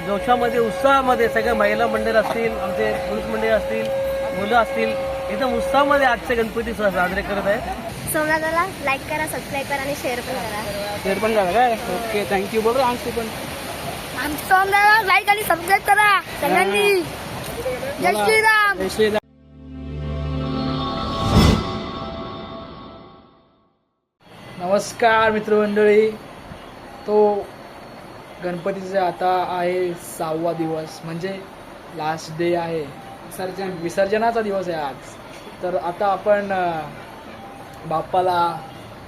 जोशामध्ये उत्साहामध्ये सगळे महिला मंडळ असतील, आमचे पुरुष मंडळ असतील, मुलं असतील, एकदम उत्साहामध्ये आजचे गणपती साजरे करत आहे. सोमनाथला लाईक करा, सबस्क्राईब करा आणि शेअर पण करा. शेअर पण करा काय. Okay, thank you. बोल आमची पण आमच्या सोमनाथला लाईक आणि सबस्क्राईब करा सगळ्यांनी. जय श्रीराम. जय श्रीराम. नमस्कार मित्रमंडळी. तो गणपतीचा आता आहे 6वा दिवस, म्हणजे लास्ट डे आहे. विसर्जनाचा दिवस आहे आज. तर आता आपण बाप्पाला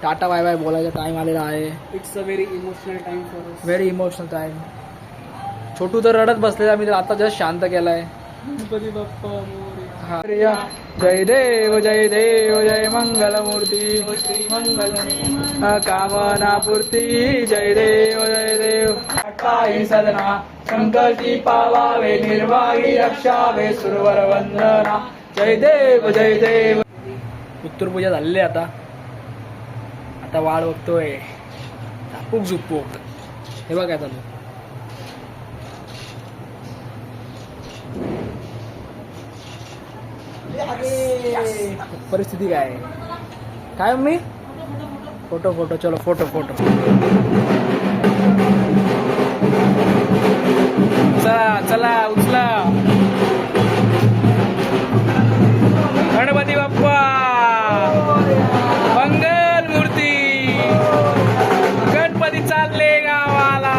टाटा बाय बाय बोलायचा टाईम आलेला आहे. It's a very emotional time for us. Very emotional time. Chhotu तर रडत बसलेला, मी तर आता जस्ट शांत केलाय. गणपती बाप्पा मोरया. हा. जय देव जय देव जय मंगलमूर्ती मंगल कामना पूर्ती. जय देव काही सदना संकटी पावावे, निर्वाही रक्षावे, सुरवर वंदना. जय देव जय देव. उत्तर पूजा झालेली आता. आता वाढ बघतोय झापूक झुपूक. हे बघ काय चालू. परिस्थिती काय काय मी फोटो फोटो चलो फोटो फोटो. चला चला उचला. गणपती बाप्पा मंगल मूर्ती. गणपती चालले गावाला.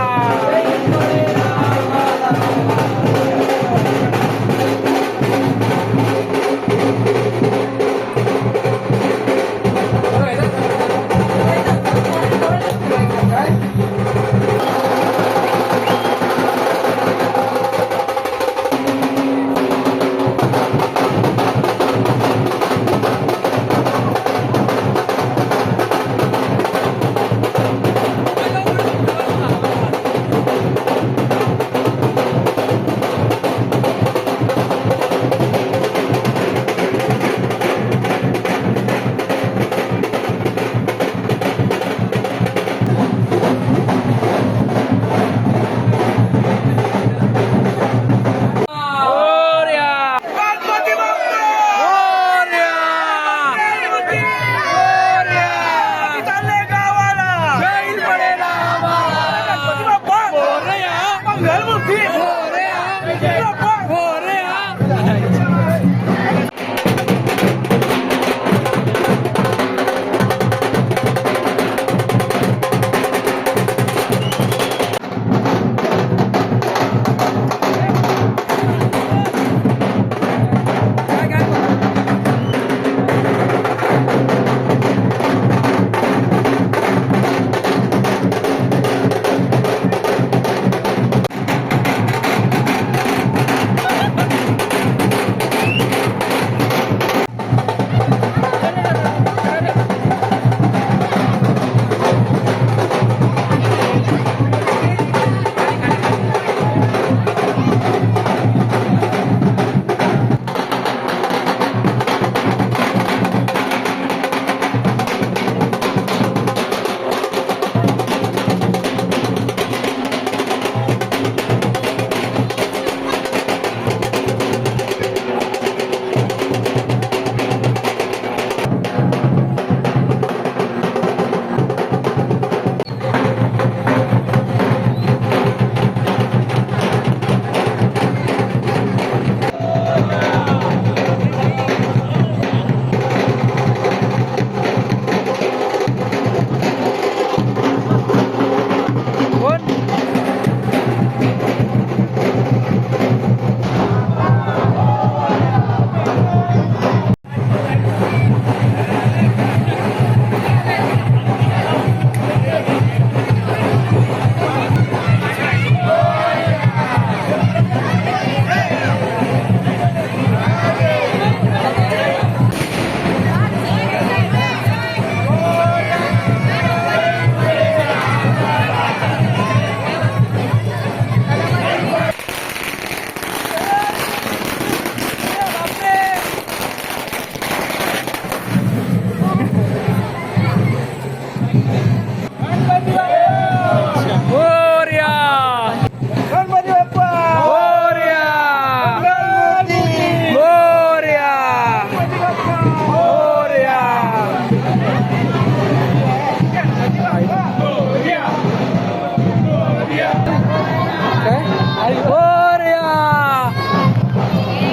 काय मोरया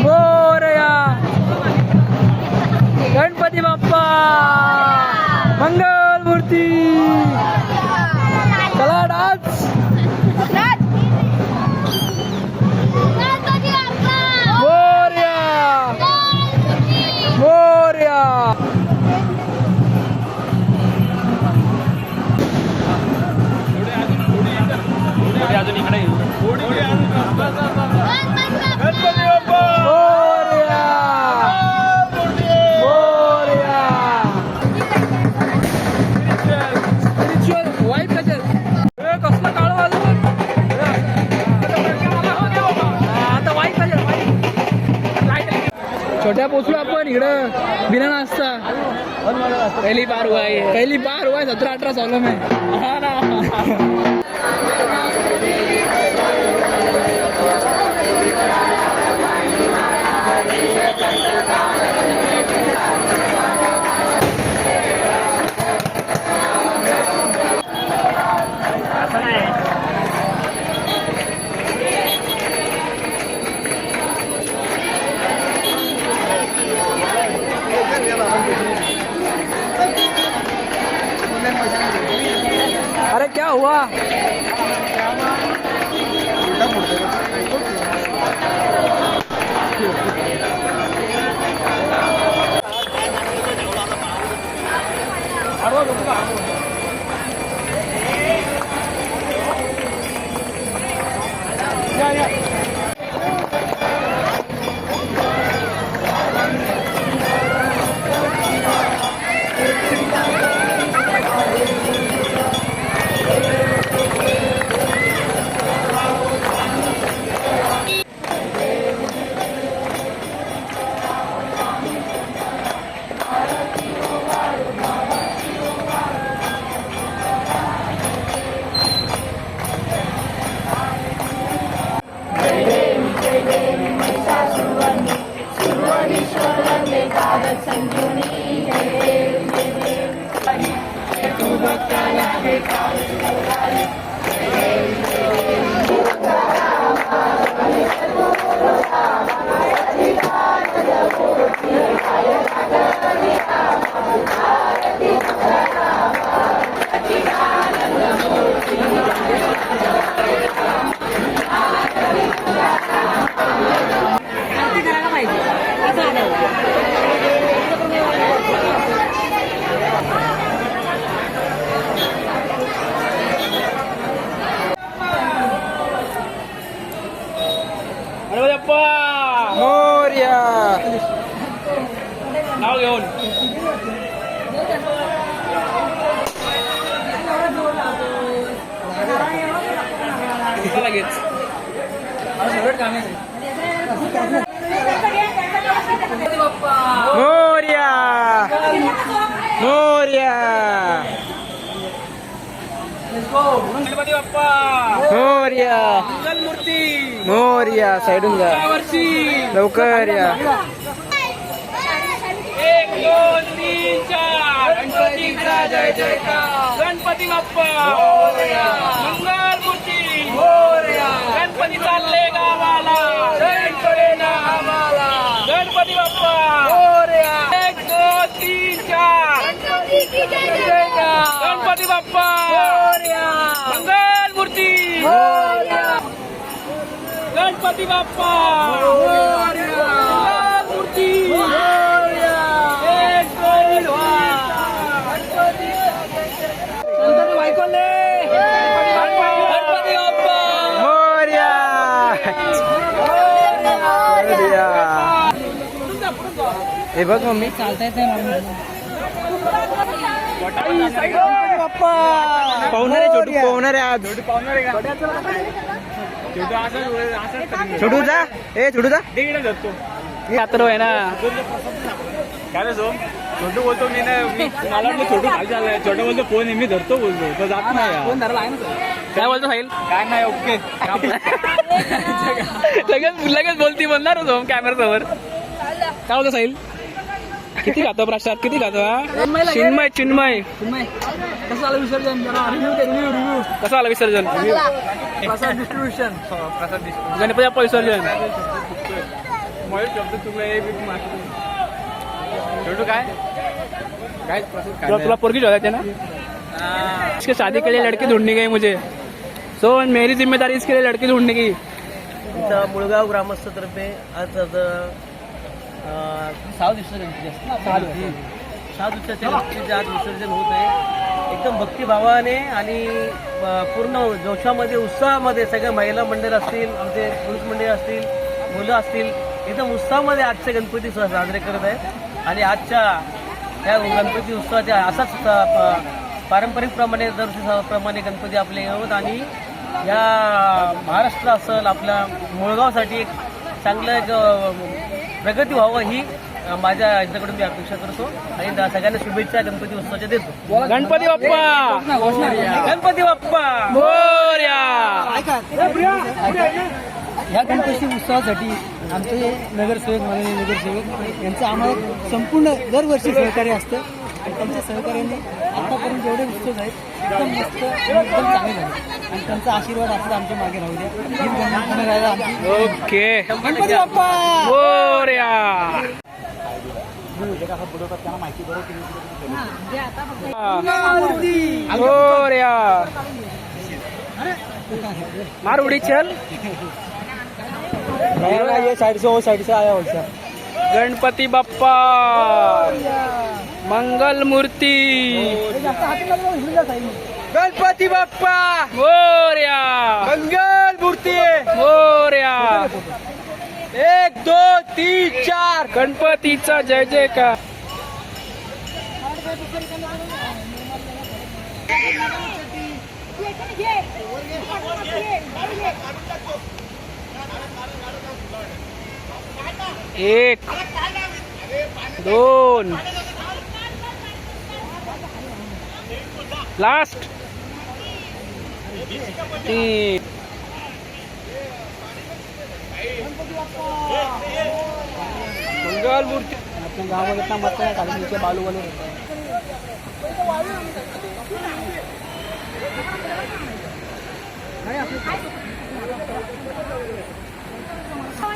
मोरया गणपती बाप्पा मंगल मूर्ती चला डान्स मोरया मोरया अजून इकडे मोरया मोरया स्पिरिच्युअल वाईट कशा कसलं काळं अजून आता वाईट कशा छोट्या पोचलो आपण इकडं बिना नाचता पहली बार हुआ है 17-18 सालों में अरे क्या हुआ मोरया नाव घेऊन लगेच मोरया मोरया गणपती बाप्पा मोरया मंगल मूर्ती मोरया साईडून जा वर्षी लवकर या 1 2 3 4 गणपतीचा जय जयकार गणपती बाप्पा मंगल मूर्ती गणपती चालले गावाला जय ना आम्हाला गणपती बाप्पा 1 2 3 4 गणपती बाप्पा मंगल मूर्ती गणपती बाप्पा मूर्ती हे बघ मम्मी चालता येते पाहुणारे छोटू पाहुणारे आज छोटू जा ए छोटू जा यात्रा आहे ना काय छोटू बोलतो मी ना मला वाटलं छोटू खाली झालाय छोटू बोलतो फोन मी धरतो बोलतो तर जात नाही फोन धरला आहे ना काय बोलतो साहिल काय नाही ओके लगेच बोलती म्हणणार होतो कॅमेरा समोर काय बोलतो साहिल किती खातो प्रसाद किती खातो हा चिन्मय चिन्मय कसं आलं विसर्जन जरा रिव्ह्यू कसं आलं विसर्जन प्रसाद डिस्ट्रीब्युशन गणपती बाप्पा विसर्जन काय तुला पोरगी शोधायची ना इसके शादी के लिए लड़की ढूंढनी गई मुझे सो मेरी जिम्मेदारी इसके लिए लड़की ढूंढने की इथं मुळगाव ग्रामस्थतर्फे आज 6 दिवसाच्या गणपती असतात 6 दिवसाच्या गणपतीचे आज विसर्जन होत आहे एकदम भक्तिभावाने आणि पूर्ण जोशामध्ये उत्साहामध्ये सगळ्या महिला मंडळ असतील आमचे पुरुष मंडळ असतील मुलं असतील एकदम उत्साहामध्ये आजचे गणपती साजरे करत आहेत आणि आजच्या या गणपती उत्सवाच्या असाच पारंपरिकप्रमाणे दरवर्षीप्रमाणे गणपती आपले येतात आणि या महाराष्ट्र असेल आपल्या मुळगावसाठी एक चांगलं एक प्रगती व्हावं ही माझ्या यांच्याकडून मी अपेक्षा करतो आणि सगळ्यांना शुभेच्छा गणपती उत्सवाच्या देतो. गणपती बाप्पा गणपती बाप्पा मोरया. ह्या गणपती उत्सवासाठी आमचे नगरसेवक माननीय नगरसेवक यांचं आम्हाला संपूर्ण दरवर्षी सहकार्य असतं आणि त्यांच्या सहकार्याने आतापर्यंत जेवढे उत्सव आहेत एकदम मस्त आणि एकदम चांगले झाले आणि त्यांचा आशीर्वाद असं आमच्या मागे राहू द्या हीच गणपती राहायला आमची ओके गणपती बाप्पा मोरया. मोरया. मार उडी चल ये साइड से वो साइड से आया वैसा गणपती बाप्पा मंगल मूर्ती गणपती बाप्पा मोरया मंगल मूर्ती मोरया. 1 2 3 4 गणपतीचा जय जयकार. एक 2 लास्ट 3 मंगल मूर्ती. आपल्या गावात इतना मस्त आहे खाली नीचे बालू वाले रहता है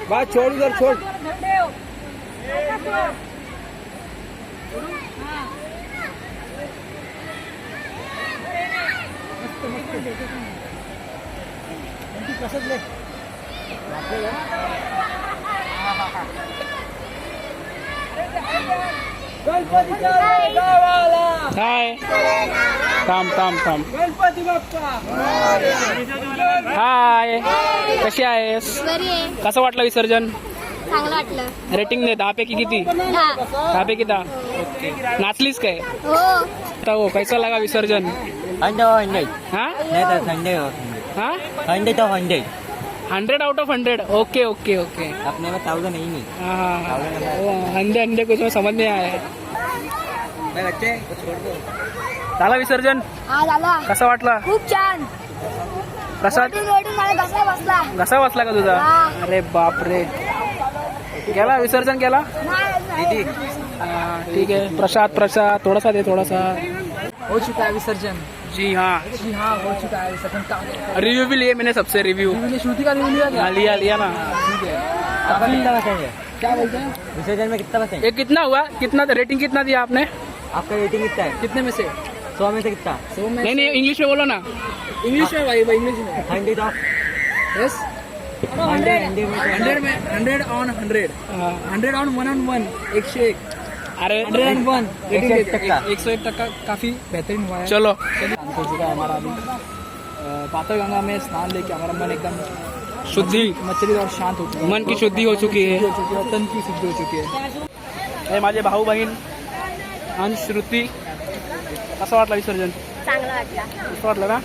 बात छोड़ इधर छोड़ कसं ले गणपतीच्या गावाला हाय थांब थांब थांब. गणपती बाप्पा हाय कशी आहेस बरी आहे कसं वाटलं विसर्जन चांगलं वाटलं रेटिंग दे 10 पैकी किती 10 पैकी 10 नाचलीस काय हो आता हो कैसा लगा विसर्जन हा हा 100 out of 100 okay okay okay अपने में 1000 नहीं हाँ अंडे अंडे कुछ में समझ नहीं आया. बच्चे झाला विसर्जन हा झाला कसा वाटला खूप छान प्रसाद ओढून मला घसा बसला घसा वाचला का तुझा हा. अरे बाप रे केला विसर्जन केला दीदी ठीक है प्रसाद प्रसाद थोड़ा सा दे थोड़ा सा. हो चुका है विसर्जन जी हाँ जी हाँ हो चुका है विसर्जन रिव्यू भी लिए मैंने सबसे रिव्यू श्रुति का रिव्यू लिया हाँ, लिया लिया ना. ठीक है आपका कितना बताएंगे क्या बोलते हैं विसर्जन में कितना बताएंगे ये कितना हुआ कितना रेटिंग कितना दिया आपने आपका रेटिंग कितना है कितने में से 100 में से कितना 100 में नहीं नहीं इंग्लिश में बोलो ना इंग्लिश में भाई इंग्लिश में 100 ऑफ यस 100 में 100 ऑन 100 100 ऑन 1 on 1 101 अरे 101 रेटिंग 101 101% काफी बेहतरीन हुआ है चलो शांत हो चुका है हमारा अभी पाताल गंगा में स्नान लेके हमारा मन एकदम शुद्धि मच्छरी और शांत हो चुका है मन की शुद्धि हो चुकी है हो चुकी है तन की शुद्धि हो चुकी है हे माझे भाऊ बहीण आणि श्रुती कसं वाटलं विसर्जन चांगलं वाटलं कसं वाटलं ना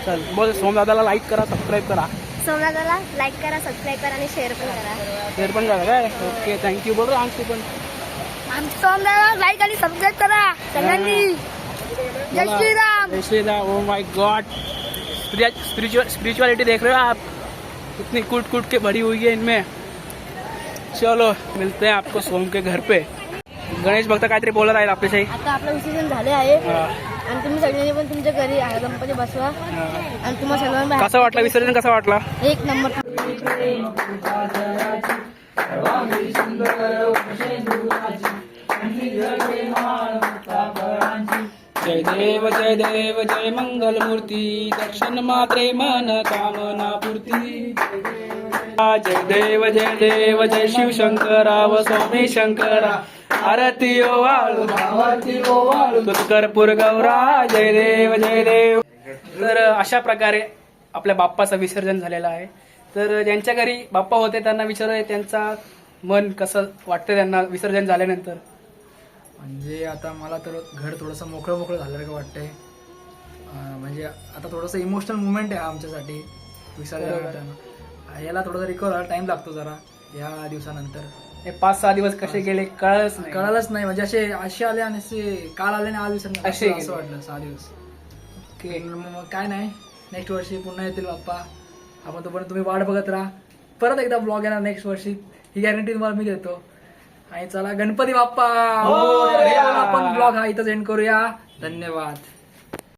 चल बोल सोमदादाला लाईक करा सबस्क्राईब करा सोमनाथला लाईक करा सबस्क्राईब करा आणि शेअर पण करा शेअर पण करा काय ओके थँक्यू बोल आणखी पण सोमनाथला लाईक आणि सबस्क्राईब करा सगळ्यांनी जय श्रीराम जय Shri Ram oh my God spirituality देख रहे हो आप कितनी कूट कूट के भरी हुई है इनमें. चलो मिलते हैं आपको सोम के घर पे. गणेश भक्त काहीतरी बोलत आहेत आपल्याशी. आता आपलं विसर्जन झाले आहे हा. आणि तुम्ही सगळ्यांनी पण तुमच्या घरी गणपती बसवा आणि तुम्हाला सर्वांना कसं वाटलं विसर्जन, कसं वाटलं? एक नंबर. जय देव जय मंगल मूर्ती, दर्शन मात्रे मन कामना पूर्ती. जय देव जय शिव शंकरा व स्वामी शंकरा, आरती ओवाळू कर्पूर गौरा. जय देव. तर अशा प्रकारे आपल्या बाप्पाचं विसर्जन झालेलं आहे. तर ज्यांच्या घरी बाप्पा होते त्यांना विचारूया त्यांचा मन कसं वाटतं त्यांना विसर्जन झाल्यानंतर. म्हणजे आता मला तर घर थोडंसं मोकळं झाल्यासारखं वाटतंय. म्हणजे आता थोडंसं इमोशनल मुवमेंट आहे आमच्यासाठी विसर्जन करताना. याला थोडासा रिकवर व्हायला टाइम लागतो जरा या दिवसानंतर. हे 5-6 दिवस कसे गेले कळलंच नाही. कळालंच नाही, म्हणजे असे आले आणि असे काल आले आणि आज विसर्जन असे असं वाटलं 6 दिवस. ओके. मग काय नाही, नेक्स्ट वर्षी पुन्हा येतील बाप्पा. आपण तोपर्यंत तुम्ही वाट बघत राहा. परत एकदा ब्लॉग येणार नेक्स्ट वर्षी, ही गॅरंटी तुम्हाला मी देतो. आणि चला गणपती बाप्पा, आपण ब्लॉग हा इथंच एंड करूया. धन्यवाद.